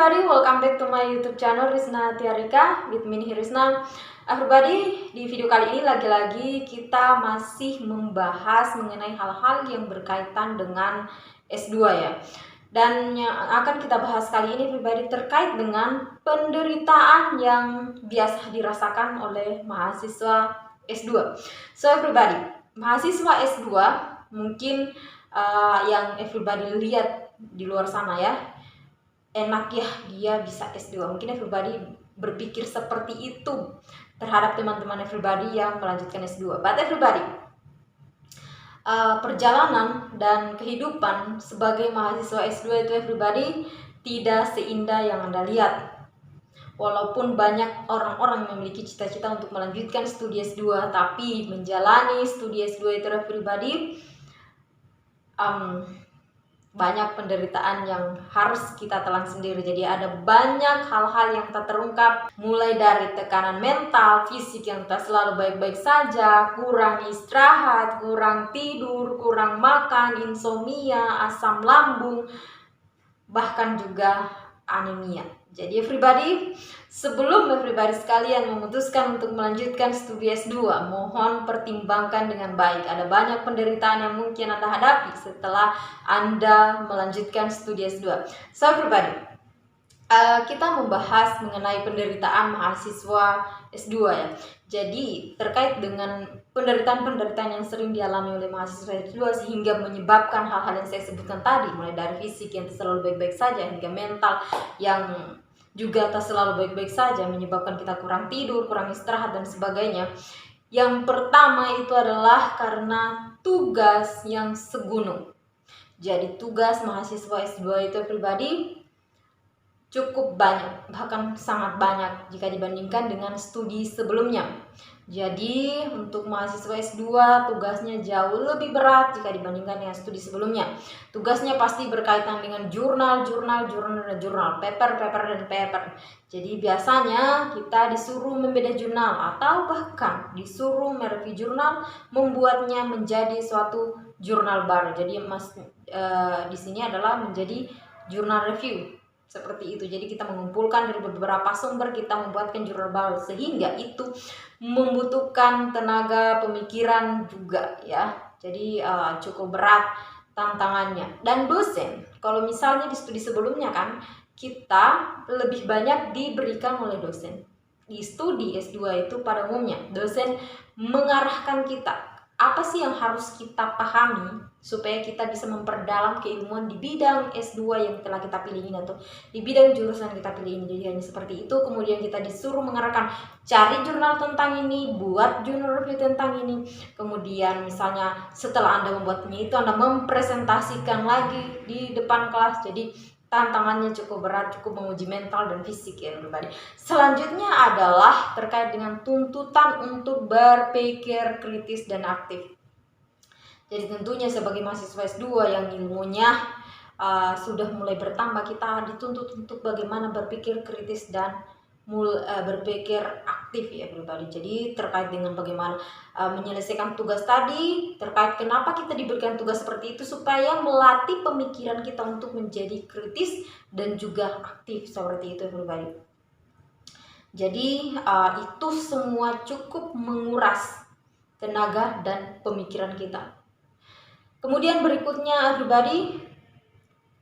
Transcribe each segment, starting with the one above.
everybody, welcome back to my YouTube channel Risna Tiarika with me Risna. Everybody, di video kali ini lagi-lagi kita masih membahas mengenai hal-hal yang berkaitan dengan S2 ya. Dan yang akan kita bahas kali ini everybody terkait dengan penderitaan yang biasa dirasakan oleh mahasiswa S2. So everybody, mahasiswa S2 mungkin yang everybody lihat di luar sana ya, enak ya dia bisa S2. Mungkin everybody berpikir seperti itu terhadap teman-teman everybody yang melanjutkan S2. But everybody, perjalanan dan kehidupan sebagai mahasiswa S2 itu everybody tidak seindah yang Anda lihat. Walaupun banyak orang-orang yang memiliki cita-cita untuk melanjutkan studi S2, tapi menjalani studi S2 itu everybody banyak penderitaan yang harus kita telan sendiri. Jadi ada banyak hal-hal yang tak terungkap, mulai dari tekanan mental, fisik yang tak selalu baik-baik saja, kurang istirahat, kurang tidur, kurang makan, insomnia, asam lambung, bahkan juga anemia. Jadi everybody, sebelum everybody sekalian memutuskan untuk melanjutkan studi S2, mohon pertimbangkan dengan baik. Ada banyak penderitaan yang mungkin Anda hadapi setelah Anda melanjutkan studi S2. So everybody, kita membahas mengenai penderitaan mahasiswa S2 ya. Jadi terkait dengan penderitaan-penderitaan yang sering dialami oleh mahasiswa S2 sehingga menyebabkan hal-hal yang saya sebutkan tadi, mulai dari fisik yang selalu baik-baik saja hingga mental yang juga tak selalu baik-baik saja, menyebabkan kita kurang tidur, kurang istirahat dan sebagainya. Yang pertama itu adalah karena tugas yang segunung. Jadi tugas mahasiswa S2 itu pribadi cukup banyak, bahkan sangat banyak jika dibandingkan dengan studi sebelumnya. Jadi untuk mahasiswa S2 tugasnya jauh lebih berat jika dibandingkan dengan studi sebelumnya. Tugasnya pasti berkaitan dengan jurnal, paper dan paper. Jadi biasanya kita disuruh membedah jurnal atau bahkan disuruh mereview jurnal, membuatnya menjadi suatu jurnal baru. Jadi di sini adalah menjadi jurnal review. Seperti itu. Jadi kita mengumpulkan dari beberapa sumber, kita membuatkan jurnal baru, sehingga itu membutuhkan tenaga pemikiran juga ya. Jadi cukup berat tantangannya. Dan dosen, kalau misalnya di studi sebelumnya kan kita lebih banyak diberikan oleh dosen. Di studi S2 itu pada umumnya dosen mengarahkan kita, apa sih yang harus kita pahami supaya kita bisa memperdalam keilmuan di bidang S2 yang telah kita pilih ini atau di bidang jurusan kita pilih ini. Jadi hanya seperti itu. Kemudian kita disuruh mengarahkan, cari jurnal tentang ini, buat jurnal review tentang ini. Kemudian misalnya setelah Anda membuatnya itu, Anda mempresentasikan lagi di depan kelas. Jadi tantangannya cukup berat, cukup menguji mental dan fisik ya everybody. Selanjutnya adalah terkait dengan tuntutan untuk berpikir kritis dan aktif. Jadi tentunya sebagai mahasiswa S2 yang ilmunya sudah mulai bertambah, kita dituntut untuk bagaimana berpikir kritis dan berpikir aktif ya everybody. Jadi terkait dengan bagaimana menyelesaikan tugas tadi, terkait kenapa kita diberikan tugas seperti itu, supaya melatih pemikiran kita untuk menjadi kritis dan juga aktif seperti itu everybody. Jadi itu semua cukup menguras tenaga dan pemikiran kita. Kemudian berikutnya everybody,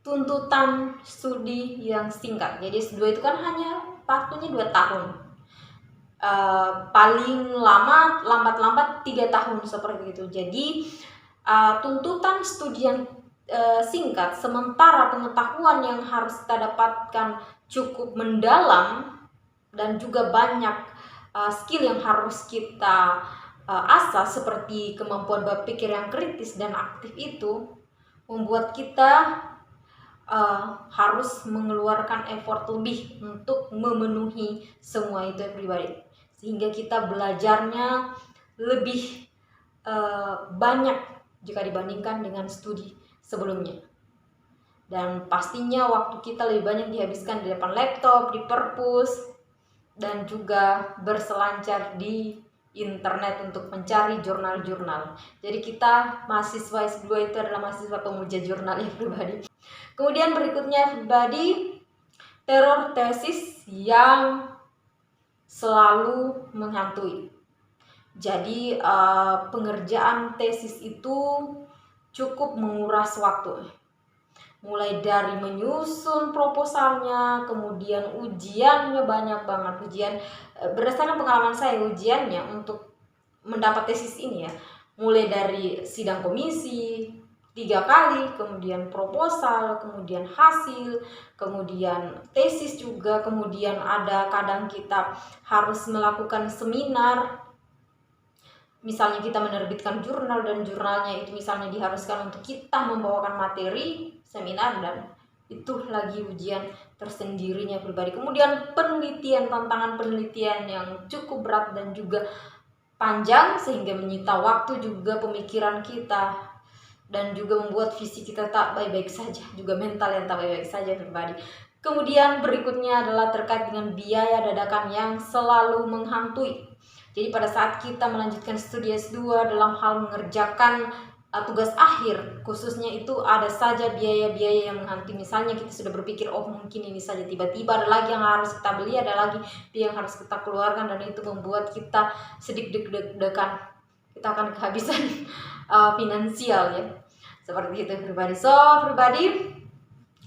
tuntutan studi yang singkat. Jadi S2 itu kan hanya waktunya 2 tahun, paling lambat 3 tahun seperti itu. Jadi tuntutan studi yang singkat, sementara pengetahuan yang harus kita dapatkan cukup mendalam dan juga banyak skill yang harus kita asah seperti kemampuan berpikir yang kritis dan aktif itu membuat kita harus mengeluarkan effort lebih untuk memenuhi semua itu everybody, sehingga kita belajarnya lebih banyak jika dibandingkan dengan studi sebelumnya. Dan pastinya waktu kita lebih banyak dihabiskan di depan laptop, di perpus, dan juga berselancar di internet untuk mencari jurnal-jurnal. Jadi kita mahasiswa S2 itu adalah mahasiswa pemuja jurnal everybody. Kemudian berikutnya everybody, teror tesis yang selalu menghantui. Jadi pengerjaan tesis itu cukup menguras waktu, mulai dari menyusun proposalnya, kemudian ujiannya banyak banget. Berdasarkan pengalaman saya, ujiannya untuk mendapat tesis ini ya, mulai dari sidang komisi 3 kali, kemudian proposal, kemudian hasil, kemudian tesis juga, kemudian ada kadang kita harus melakukan seminar. Misalnya kita menerbitkan jurnal dan jurnalnya itu misalnya diharuskan untuk kita membawakan materi seminar, dan itu lagi ujian tersendirinya pribadi. Kemudian penelitian, tantangan penelitian yang cukup berat dan juga panjang sehingga menyita waktu juga pemikiran kita dan juga membuat visi kita tak baik-baik saja, juga mental yang tak baik-baik saja pribadi. Kemudian berikutnya adalah terkait dengan biaya dadakan yang selalu menghantui. Jadi pada saat kita melanjutkan studi S2 dalam hal mengerjakan tugas akhir khususnya, itu ada saja biaya-biaya yang menghantui. Misalnya kita sudah berpikir, oh mungkin ini saja, tiba-tiba ada lagi yang harus kita beli, ada lagi yang harus kita keluarkan, dan itu membuat kita sedikit deg-degan, kita akan kehabisan finansial ya, seperti itu pribadi. Pribadi,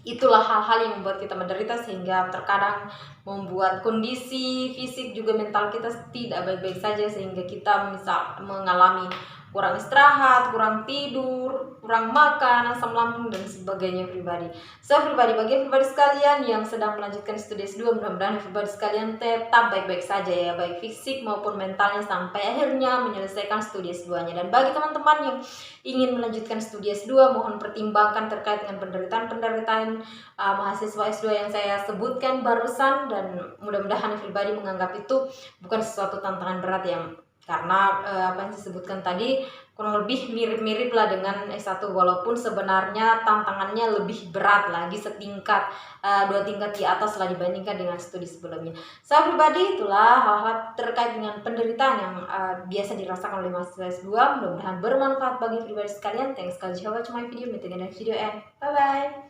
itulah hal-hal yang membuat kita menderita sehingga terkadang membuat kondisi fisik juga mental kita tidak baik-baik saja, sehingga kita misal mengalami kurang istirahat, kurang tidur, kurang makan, asam lambung dan sebagainya pribadi. Bagi pribadi sekalian yang sedang melanjutkan studi S2, mudah-mudahan pribadi sekalian tetap baik-baik saja ya, baik fisik maupun mentalnya sampai akhirnya menyelesaikan studi S2-nya. Dan bagi teman-teman yang ingin melanjutkan studi S2, mohon pertimbangkan terkait dengan penderitaan mahasiswa S2 yang saya sebutkan barusan, dan mudah-mudahan pribadi menganggap itu bukan sesuatu tantangan berat yang, karena apa yang disebutkan tadi kurang lebih mirip-mirip lah dengan S1, walaupun sebenarnya tantangannya lebih berat lagi setingkat, 2 tingkat di atas lah dibandingkan dengan studi sebelumnya. Saya pribadi, itulah hal-hal terkait dengan penderitaan yang biasa dirasakan oleh mahasiswa S2. Mudah-mudahan bermanfaat bagi pribadi sekalian. Thanks for watching my video. Meet again next video and bye-bye.